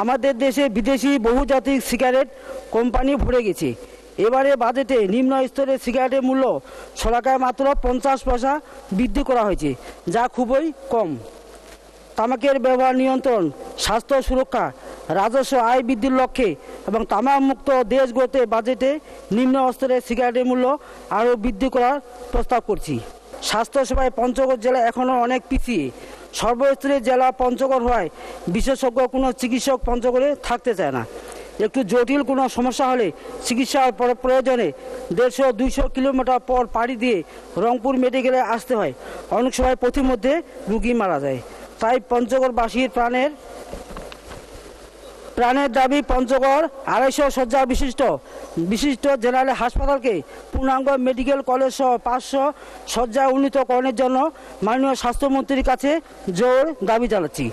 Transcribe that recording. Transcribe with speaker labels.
Speaker 1: আমাদের দেশে বিদেশি বহুজাতিক সিগারেট কোম্পানি ভরে গেছে। এবারে বাজেটে নিম্ন স্তরের সিগারেটের মূল্য শতকরা মাত্র 50 পয়সা বৃদ্ধি করা হয়েছে, যা খুবই কম। তামাকের ব্যবহার নিয়ন্ত্রণ, স্বাস্থ্য সুরক্ষা, রাজস্ব আয় বৃদ্ধির লক্ষ্যে এবং তামাক মুক্ত দেশ গড়তে বাজেটে নিম্ন স্তরের সিগারেটের মূল্য আরও বৃদ্ধি করার প্রস্তাব করছি। স্বাস্থ্যসেবায় পঞ্চগড় জেলা এখনও অনেক পিছিয়ে। সর্বস্তরের জেলা পঞ্চগড় হওয়ায় বিশেষজ্ঞ কোনো চিকিৎসক পঞ্চগড়ে থাকতে চায় না। একটু জটিল কোনো সমস্যা হলে চিকিৎসার প্রয়োজনে 150-200 কিলোমিটার পর পাড়ি দিয়ে রংপুর মেডিকেলে আসতে হয়। অনেক সময় পথিমধ্যে রুগী মারা যায়। তাই পঞ্চগড়বাসীর প্রাণের দাবি পঞ্চগড় 250 শয্যা বিশিষ্ট জেনারেল হাসপাতালকে পূর্ণাঙ্গ মেডিকেল কলেজ সহ 500 শয্যা উন্নীতকরণের জন্য মাননীয় স্বাস্থ্যমন্ত্রীর কাছে জোর দাবি জানাচ্ছি।